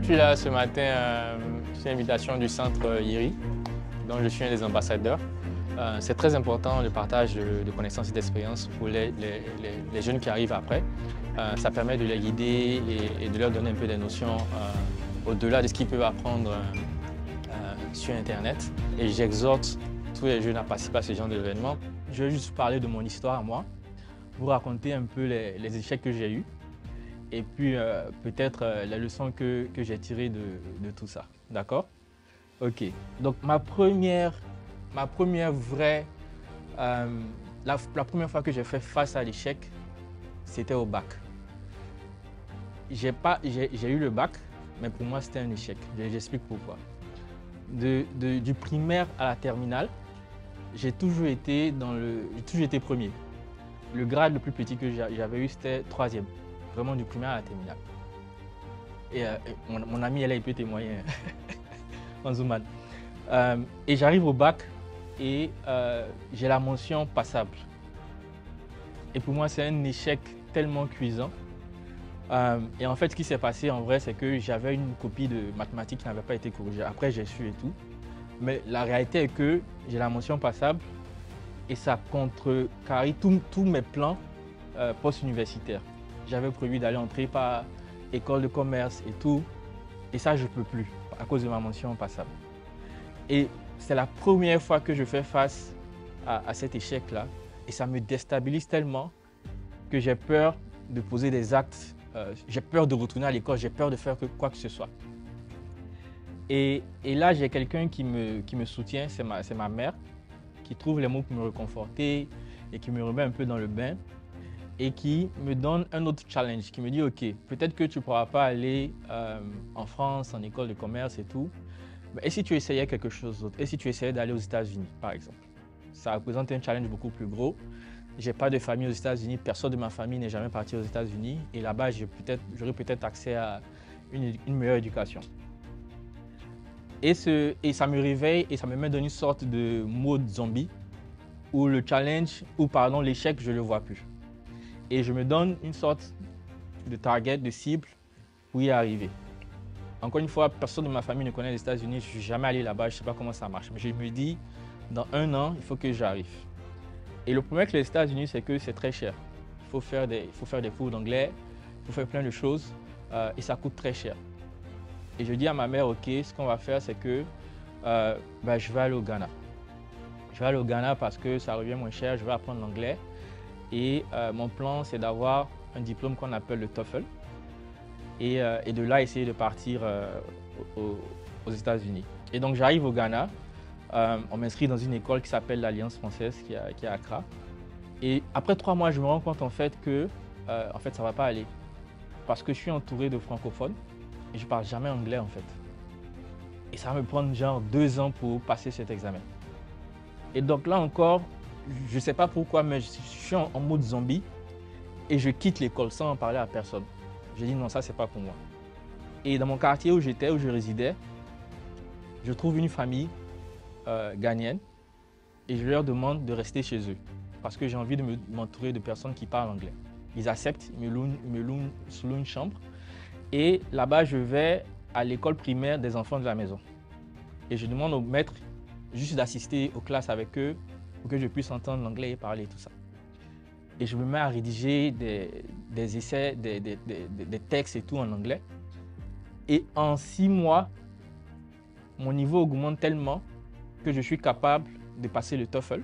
Je suis là ce matin sur l'invitation du centre IRI, dont je suis un des ambassadeurs. C'est très important le partage de connaissances et d'expériences pour les jeunes qui arrivent après. Ça permet de les guider et de leur donner un peu des notions au-delà de ce qu'ils peuvent apprendre sur Internet. Et j'exhorte tous les jeunes à participer à ce genre d'événement. Je vais juste parler de mon histoire à moi, vous raconter un peu les échecs que j'ai eus et puis peut-être les leçons que j'ai tirées de tout ça. D'accord? Ok. Donc la première fois que j'ai fait face à l'échec, c'était au bac. J'ai eu le bac, mais pour moi c'était un échec. J'explique pourquoi. Du primaire à la terminale, j'ai toujours été premier. Le grade le plus petit que j'avais eu, c'était 3e, vraiment du primaire à la terminale. Et mon ami, elle peut témoigner, en Zouman. Et j'arrive au bac et j'ai la mention passable. Et pour moi, c'est un échec tellement cuisant. Et en fait, ce qui s'est passé en vrai, c'est que j'avais une copie de mathématiques qui n'avait pas été corrigée. Après, j'ai su et tout. Mais la réalité est que j'ai la mention passable et ça contrecarre tous mes plans post-universitaires. J'avais prévu d'aller en prépa, école de commerce et tout. Et ça, je ne peux plus à cause de ma mention passable. Et c'est la première fois que je fais face à cet échec-là. Et ça me déstabilise tellement que j'ai peur de poser des actes. J'ai peur de retourner à l'école, j'ai peur de faire quoi que ce soit. Et là, j'ai quelqu'un qui me soutient, c'est ma mère, qui trouve les mots pour me réconforter et qui me remet un peu dans le bain et qui me donne un autre challenge, qui me dit « Ok, peut-être que tu ne pourras pas aller en France, en école de commerce et tout, et si tu essayais quelque chose d'autre? Et si tu essayais d'aller aux États-Unis, par exemple ?» Ça représente un challenge beaucoup plus gros. Je n'ai pas de famille aux États-Unis, personne de ma famille n'est jamais parti aux États-Unis. Et là-bas, j'aurais peut-être accès à une meilleure éducation. Et ça me réveille et ça me met dans une sorte de mode zombie où l'échec, je ne le vois plus. Et je me donne une sorte de target, de cible pour y arriver. Encore une fois, personne de ma famille ne connaît les États-Unis, je ne suis jamais allé là-bas, je ne sais pas comment ça marche. Mais je me dis, dans 1 an, il faut que j'arrive. Et le problème avec les États-Unis, c'est que c'est très cher. Il faut faire des cours d'anglais, il faut faire plein de choses et ça coûte très cher. Et je dis à ma mère, ok, ce qu'on va faire, c'est que je vais aller au Ghana. Je vais aller au Ghana parce que ça revient moins cher, je vais apprendre l'anglais. Et mon plan, c'est d'avoir un diplôme qu'on appelle le TOEFL. Et de là, essayer de partir aux États-Unis. Et donc, j'arrive au Ghana. On m'inscrit dans une école qui s'appelle l'Alliance française qui est à Accra. Et après 3 mois, je me rends compte en fait que ça ne va pas aller. Parce que je suis entouré de francophones et je ne parle jamais anglais en fait. Et ça va me prendre genre 2 ans pour passer cet examen. Et donc là encore, je ne sais pas pourquoi, mais je suis en mode zombie et je quitte l'école sans en parler à personne. Je dis non, ça c'est pas pour moi. Et dans mon quartier où je résidais, je trouve une famille ghanéenne et je leur demande de rester chez eux parce que j'ai envie de m'entourer de personnes qui parlent anglais. Ils acceptent, ils me louent une chambre et là-bas je vais à l'école primaire des enfants de la maison et je demande au maître juste d'assister aux classes avec eux pour que je puisse entendre l'anglais et parler tout ça. Et je me mets à rédiger des essais, des textes et tout en anglais. Et en 6 mois, mon niveau augmente tellement que je suis capable de passer le TOEFL.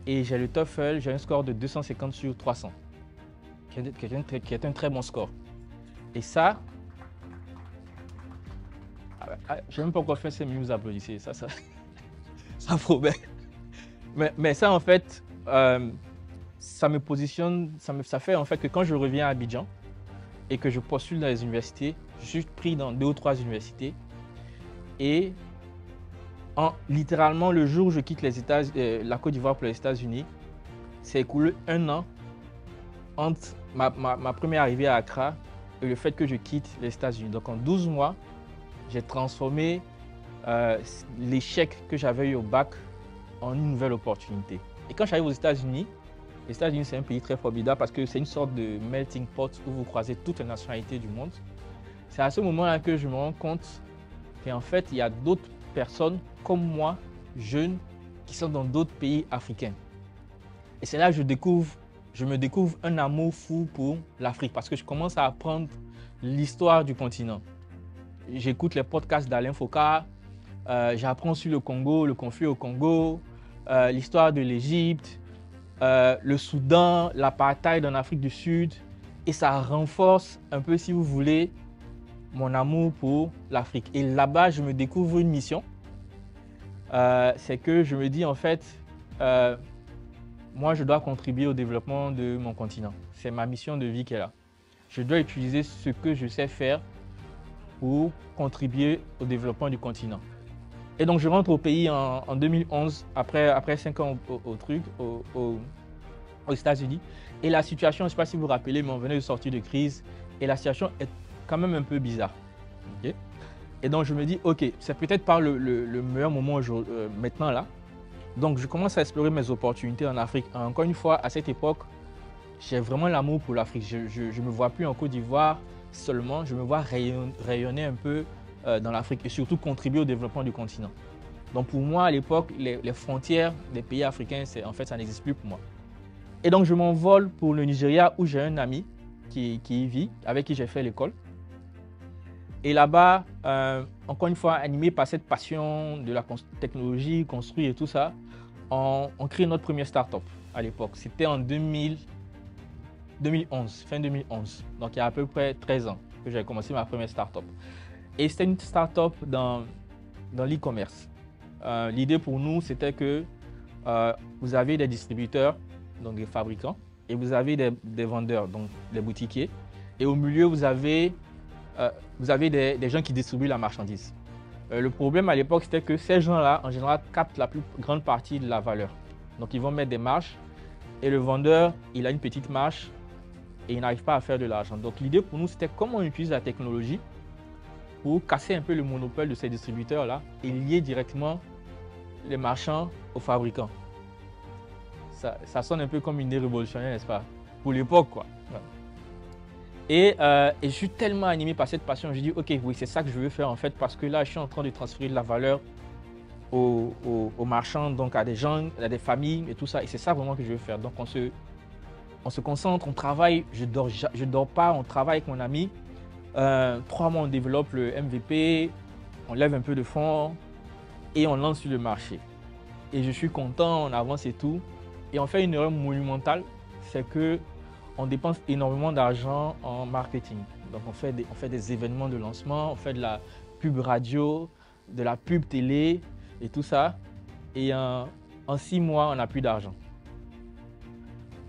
Et j'ai le TOEFL, j'ai un score de 250 sur 300, qui est un très bon score. Et ça, je ne sais même pas pourquoi faire ces minutes, vous applaudissez, ça promet. Mais ça en fait, ça me positionne, ça fait en fait que quand je reviens à Abidjan et que je postule dans les universités, je suis pris dans 2 ou 3 universités et littéralement le jour où je quitte la Côte d'Ivoire pour les États-Unis, c'est écoulé 1 an entre ma première arrivée à Accra et le fait que je quitte les États-Unis. Donc en 12 mois, j'ai transformé l'échec que j'avais eu au bac en une nouvelle opportunité. Et quand j'arrive aux États-Unis, les États-Unis c'est un pays très formidable parce que c'est une sorte de melting pot où vous croisez toutes les nationalités du monde. C'est à ce moment-là que je me rends compte qu'en fait, il y a d'autres personnes comme moi, jeunes, qui sont dans d'autres pays africains. Et c'est là que je me découvre un amour fou pour l'Afrique parce que je commence à apprendre l'histoire du continent. J'écoute les podcasts d'Alain Foka, j'apprends sur le Congo, le conflit au Congo, l'histoire de l'Égypte, le Soudan, l'apartheid en Afrique du Sud. Et ça renforce un peu, si vous voulez, mon amour pour l'Afrique. Et là-bas, je me découvre une mission. C'est que je me dis, en fait, moi, je dois contribuer au développement de mon continent. C'est ma mission de vie qui est là. Je dois utiliser ce que je sais faire pour contribuer au développement du continent. Et donc, je rentre au pays en 2011, après 5 ans aux États-Unis. Et la situation, je ne sais pas si vous vous rappelez, mais on venait de sortir de crise. Et la situation est quand même un peu bizarre. Okay? Et donc, je me dis, OK, c'est peut-être pas le meilleur moment maintenant là. Donc, je commence à explorer mes opportunités en Afrique. Encore une fois, à cette époque, j'ai vraiment l'amour pour l'Afrique. Je ne me vois plus en Côte d'Ivoire seulement, je me vois rayonner un peu dans l'Afrique et surtout contribuer au développement du continent. Donc pour moi, à l'époque, les frontières des pays africains, en fait, ça n'existe plus pour moi. Et donc je m'envole pour le Nigeria où j'ai un ami qui y vit, avec qui j'ai fait l'école. Et là-bas, encore une fois, animé par cette passion de la technologie, construire et tout ça, on crée notre première start-up à l'époque. C'était en 2011, fin 2011. Donc il y a à peu près 13 ans que j'ai commencé ma première start-up. Et c'était une start-up dans l'e-commerce. L'idée pour nous, c'était que vous avez des distributeurs, donc des fabricants, et vous avez des vendeurs, donc des boutiquiers. Et au milieu, vous avez des gens qui distribuent la marchandise. Le problème à l'époque, c'était que ces gens-là, en général, captent la plus grande partie de la valeur. Donc, ils vont mettre des marges et le vendeur, il a une petite marge et il n'arrive pas à faire de l'argent. Donc, l'idée pour nous, c'était comment on utilise la technologie pour casser un peu le monopole de ces distributeurs-là et lier directement les marchands aux fabricants. Ça sonne un peu comme une idée révolutionnaire, n'est-ce pas? Pour l'époque, quoi. Et je suis tellement animé par cette passion, je dis ok, oui, c'est ça que je veux faire en fait, parce que là, je suis en train de transférer de la valeur aux marchands, donc à des gens, à des familles et tout ça. Et c'est ça vraiment que je veux faire. Donc on se concentre, on travaille, je dors pas, on travaille avec mon ami. 3 mois, on développe le MVP, on lève un peu de fonds et on lance sur le marché. Et je suis content, on avance et tout. Et on fait une erreur monumentale, c'est que on dépense énormément d'argent en marketing. Donc on fait des événements de lancement, on fait de la pub radio, de la pub télé et tout ça. Et en 6 mois, on n'a plus d'argent.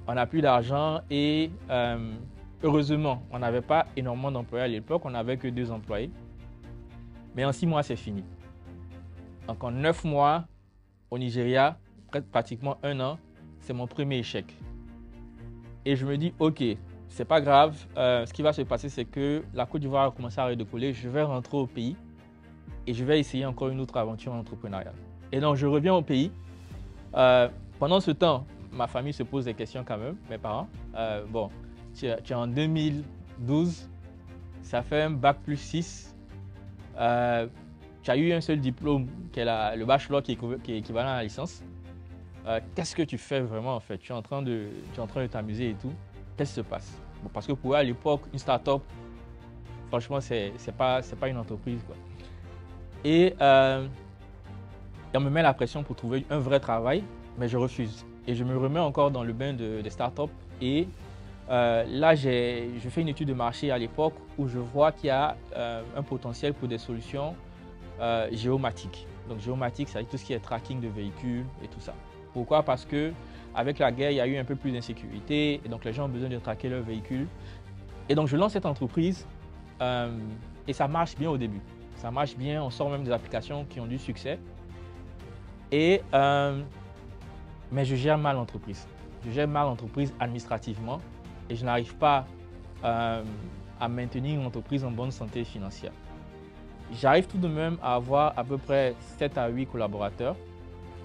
On n'a plus d'argent et heureusement, on n'avait pas énormément d'employés à l'époque, on n'avait que 2 employés. Mais en 6 mois, c'est fini. Donc en 9 mois, au Nigeria, pratiquement 1 an, c'est mon premier échec. Et je me dis, ok, c'est pas grave, ce qui va se passer, c'est que la Côte d'Ivoire a commencé à redécoller, je vais rentrer au pays et je vais essayer encore une autre aventure entrepreneuriale. Et donc, je reviens au pays. Pendant ce temps, ma famille se pose des questions quand même, mes parents. Bon, tu es en 2012, ça fait un bac plus 6. Tu as eu un seul diplôme, qui est le bachelor qui est équivalent à la licence. Qu'est-ce que tu fais vraiment en fait? Tu es en train de t'amuser et tout. Qu'est-ce qui se passe? Bon, parce que pour eux, à l'époque, une start-up, franchement, c'est pas une entreprise, quoi. Et on me met la pression pour trouver un vrai travail, mais je refuse. Et je me remets encore dans le bain des start-up. Et là, je fais une étude de marché à l'époque où je vois qu'il y a un potentiel pour des solutions géomatiques. Donc géomatique, c'est tout ce qui est tracking de véhicules et tout ça. Pourquoi? Parce que avec la guerre, il y a eu un peu plus d'insécurité et donc les gens ont besoin de traquer leurs véhicules. Et donc je lance cette entreprise et ça marche bien au début. Ça marche bien, on sort même des applications qui ont du succès. Mais je gère mal l'entreprise. Je gère mal l'entreprise administrativement et je n'arrive pas à maintenir une entreprise en bonne santé financière. J'arrive tout de même à avoir à peu près 7 à 8 collaborateurs,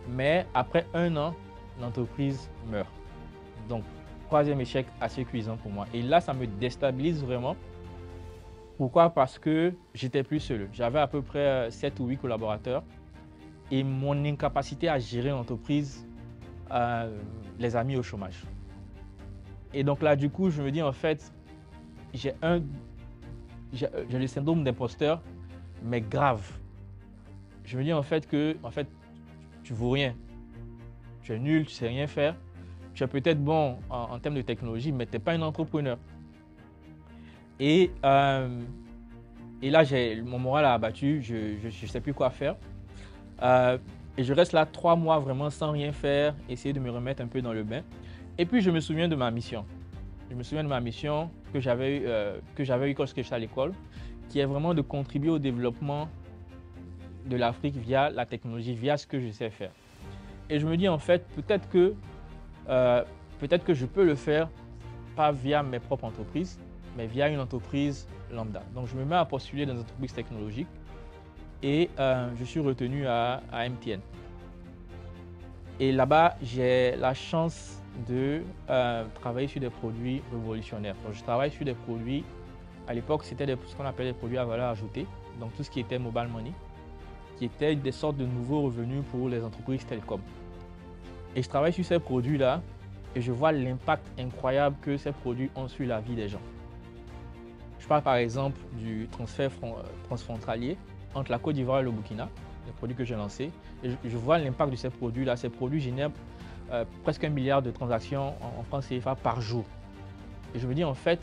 mais après 1 an, l'entreprise meurt. Donc, 3e échec assez cuisant pour moi. Et là, ça me déstabilise vraiment Pourquoi? Parce que j'étais plus seul. J'avais à peu près 7 ou 8 collaborateurs et mon incapacité à gérer l'entreprise les a mis au chômage. Et donc là, du coup, je me dis en fait, j'ai le syndrome d'imposteur, mais grave. Je me dis en fait que tu vaux rien. Tu es nul, tu sais rien faire. Tu es peut-être bon en termes de technologie, mais tu n'es pas un entrepreneur. Et là, mon moral a abattu, je ne sais plus quoi faire. Et je reste là 3 mois vraiment sans rien faire, essayer de me remettre un peu dans le bain. Et puis, je me souviens de ma mission. Je me souviens de ma mission que j'avais eue lorsque j'étais à l'école, qui est vraiment de contribuer au développement de l'Afrique via la technologie, via ce que je sais faire. Et je me dis en fait, peut-être que je peux le faire, pas via mes propres entreprises, mais via une entreprise lambda. Donc, je me mets à postuler dans des entreprises technologiques et je suis retenu à MTN. Et là-bas, j'ai la chance de travailler sur des produits révolutionnaires. Donc, je travaille sur des produits, à l'époque, c'était ce qu'on appelait des produits à valeur ajoutée, donc tout ce qui était mobile money, qui étaient des sortes de nouveaux revenus pour les entreprises télécom. Et je travaille sur ces produits-là et je vois l'impact incroyable que ces produits ont sur la vie des gens. Je parle par exemple du transfert transfrontalier entre la Côte d'Ivoire et le Burkina, les produits que j'ai lancés. Et je vois l'impact de ces produits-là. Ces produits génèrent presque 1 milliard de transactions en francs CFA par jour. Et je me dis en fait,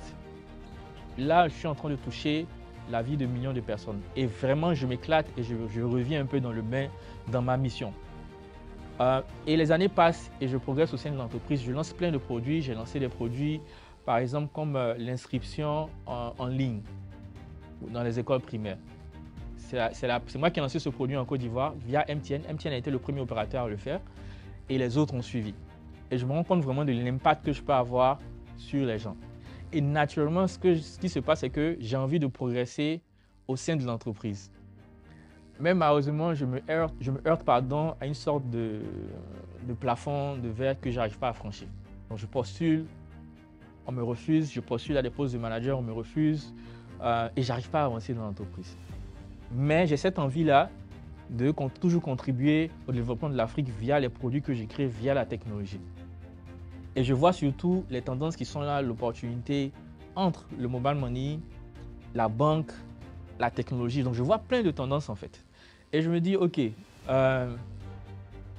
là, je suis en train de toucher la vie de millions de personnes. Et vraiment, je m'éclate et je reviens un peu dans le bain, dans ma mission. Et les années passent et je progresse au sein de l'entreprise. Je lance plein de produits. J'ai lancé des produits, par exemple, comme l'inscription en ligne dans les écoles primaires. C'est moi qui ai lancé ce produit en Côte d'Ivoire via MTN. MTN a été le premier opérateur à le faire et les autres ont suivi. Et je me rends compte vraiment de l'impact que je peux avoir sur les gens. Et naturellement, ce qui se passe, c'est que j'ai envie de progresser au sein de l'entreprise. Mais malheureusement, je me heurte à une sorte de plafond de verre que je n'arrive pas à franchir. Donc je postule, on me refuse, je postule à des postes de manager, on me refuse et je n'arrive pas à avancer dans l'entreprise. Mais j'ai cette envie-là de toujours contribuer au développement de l'Afrique via les produits que j'écris, via la technologie. Et je vois surtout les tendances qui sont là, l'opportunité entre le mobile money, la banque, la technologie. Donc je vois plein de tendances en fait. Et je me dis, ok,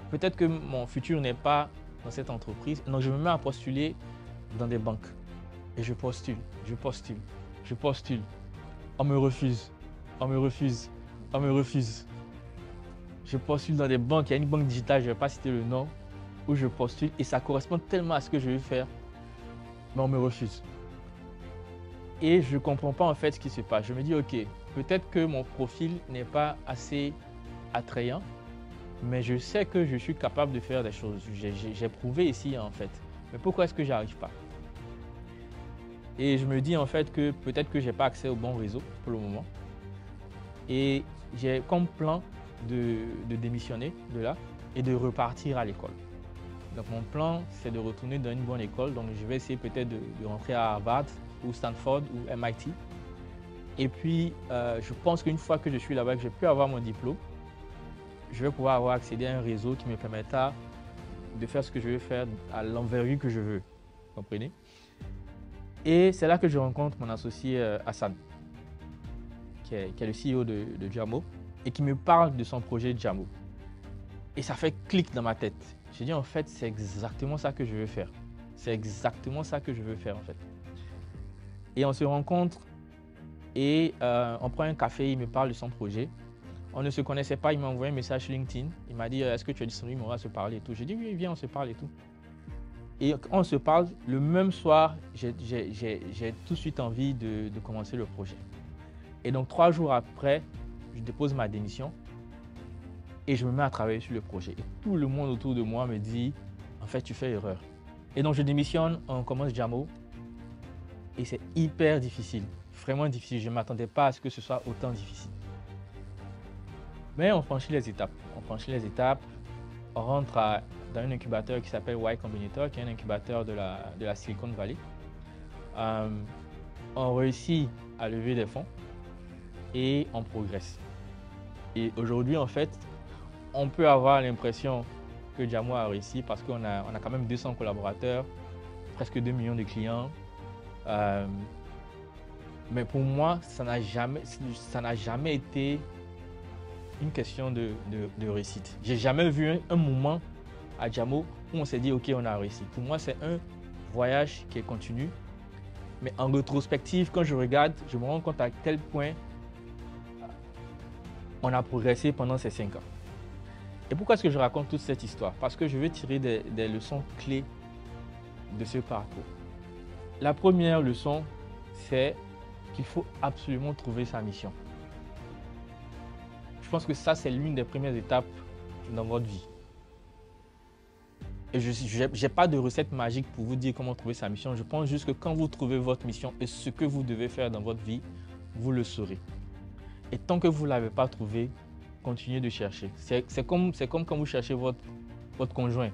peut-être que mon futur n'est pas dans cette entreprise. Donc je me mets à postuler dans des banques. Et je postule. On me refuse. Je postule dans des banques. Il y a une banque digitale, je ne vais pas citer le nom, où je postule et ça correspond tellement à ce que je veux faire, mais on me refuse. Et je ne comprends pas en fait ce qui se passe. Je me dis, ok, peut-être que mon profil n'est pas assez attrayant, mais je sais que je suis capable de faire des choses. J'ai prouvé ici en fait. Mais pourquoi est-ce que je n'y arrive pas? Et je me dis en fait que peut-être que je n'ai pas accès au bon réseau pour le moment. Et j'ai comme plan de démissionner de là et de repartir à l'école. Donc mon plan, c'est de retourner dans une bonne école. Donc je vais essayer peut-être de rentrer à Harvard ou Stanford ou MIT. Et puis, je pense qu'une fois que je suis là-bas, que je peux avoir mon diplôme, je vais pouvoir avoir accédé à un réseau qui me permettra de faire ce que je veux faire à l'envergure que je veux. Vous comprenez? Et c'est là que je rencontre mon associé Hassan, qui est le CEO de Jamo, et qui me parle de son projet Jamo. Et ça fait clic dans ma tête. J'ai dit en fait, c'est exactement ça que je veux faire. C'est exactement ça que je veux faire en fait. Et on se rencontre et on prend un café, il me parle de son projet. On ne se connaissait pas, il m'a envoyé un message sur LinkedIn. Il m'a dit, est-ce que tu es disponible, on va se parler et tout. J'ai dit, oui, viens, on se parle et tout. Et on se parle, le même soir, j'ai tout de suite envie de commencer le projet. Et donc 3 jours après, je dépose ma démission et je me mets à travailler sur le projet. Et tout le monde autour de moi me dit, en fait, tu fais erreur. Et donc je démissionne, on commence Jamo et c'est hyper difficile, vraiment difficile. Je ne m'attendais pas à ce que ce soit autant difficile. Mais on franchit les étapes. On rentre dans un incubateur qui s'appelle Y Combinator, qui est un incubateur de la Silicon Valley. on réussit à lever des fonds et on progresse. Et aujourd'hui, en fait, on peut avoir l'impression que Jamo a réussi parce qu'on a quand même 200 collaborateurs, presque 2 millions de clients. Mais pour moi, ça n'a jamais été une question de réussite. J'ai jamais vu un moment à Jamo où on s'est dit ok, on a réussi. Pour moi, c'est un voyage qui est continu. Mais en rétrospective, quand je regarde, je me rends compte à quel point on a progressé pendant ces 5 ans. Et pourquoi est-ce que je raconte toute cette histoire? Parce que je veux tirer des leçons clés de ce parcours. La première leçon, c'est qu'il faut absolument trouver sa mission. Je pense que ça, c'est l'une des premières étapes dans votre vie. Et je n'ai pas de recette magique pour vous dire comment trouver sa mission. Je pense juste que quand vous trouvez votre mission et ce que vous devez faire dans votre vie, vous le saurez. Et tant que vous ne l'avez pas trouvé, continuez de chercher. C'est comme quand vous cherchez votre conjoint.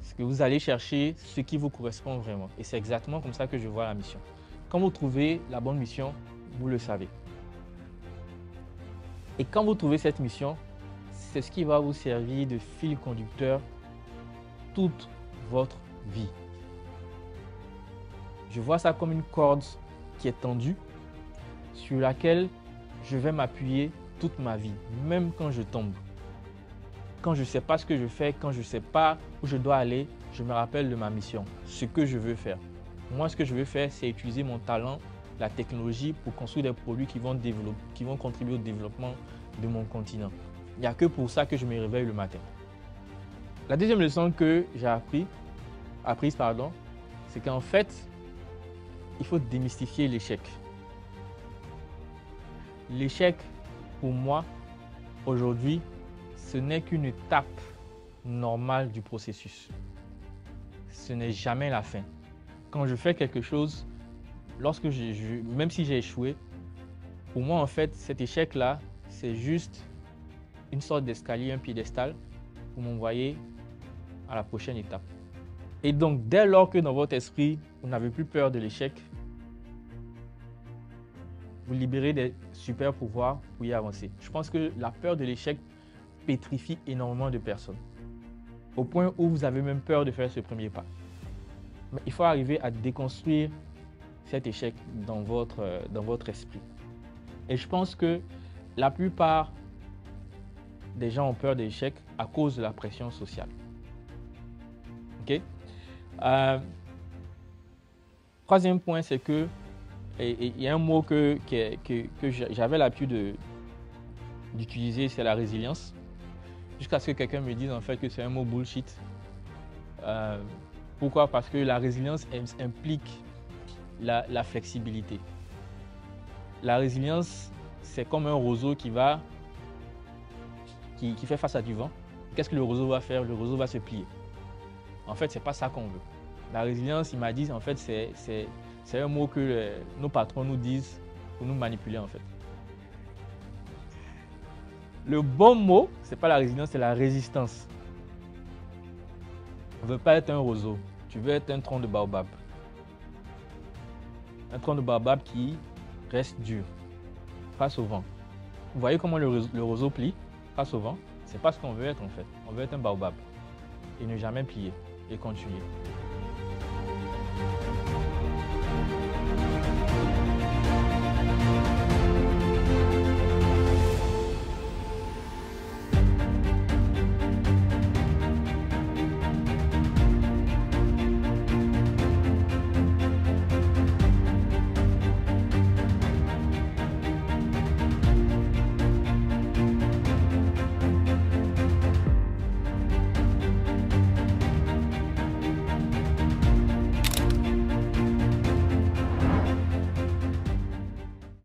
C'est que vous allez chercher ce qui vous correspond vraiment. Et c'est exactement comme ça que je vois la mission. Quand vous trouvez la bonne mission, vous le savez. Et quand vous trouvez cette mission, c'est ce qui va vous servir de fil conducteur toute votre vie. Je vois ça comme une corde qui est tendue, sur laquelle je vais m'appuyer toute ma vie, même quand je tombe. Quand je ne sais pas ce que je fais, quand je ne sais pas où je dois aller, je me rappelle de ma mission, ce que je veux faire. Moi, ce que je veux faire, c'est utiliser mon talent, la technologie pour construire des produits qui vont contribuer au développement de mon continent. Il n'y a que pour ça que je me réveille le matin. La deuxième leçon que j'ai apprise, c'est qu'en fait, il faut démystifier l'échec. L'échec, pour moi, aujourd'hui, ce n'est qu'une étape normale du processus. Ce n'est jamais la fin. Quand je fais quelque chose, même si j'ai échoué, pour moi, en fait, cet échec-là, c'est juste une sorte d'escalier, un piédestal pour m'envoyer à la prochaine étape. Et donc, dès lors que dans votre esprit, vous n'avez plus peur de l'échec, vous libérez des super pouvoirs pour y avancer. Je pense que la peur de l'échec pétrifie énormément de personnes, au point où vous avez même peur de faire ce premier pas. Mais il faut arriver à déconstruire cet échec dans votre esprit. Et je pense que la plupart des gens ont peur de l'échec à cause de la pression sociale. Ok? Troisième point, c'est que il y a un mot que j'avais l'habitude d'utiliser, c'est la résilience. Jusqu'à ce que quelqu'un me dise en fait que c'est un mot bullshit. Pourquoi? Parce que la résilience implique la flexibilité. La résilience, c'est comme un roseau qui fait face à du vent. Qu'est-ce que le roseau va faire? Le roseau va se plier. En fait, c'est pas ça qu'on veut. La résilience, il m'a dit, en fait, c'est un mot que nos patrons nous disent pour nous manipuler, en fait. Le bon mot, c'est pas la résilience, c'est la résistance. On ne veut pas être un roseau, tu veux être un tronc de baobab. Un tronc de baobab qui reste dur face au vent. Vous voyez comment le roseau plie face au vent? C'est pas ce qu'on veut être en fait. On veut être un baobab et ne jamais plier et continuer.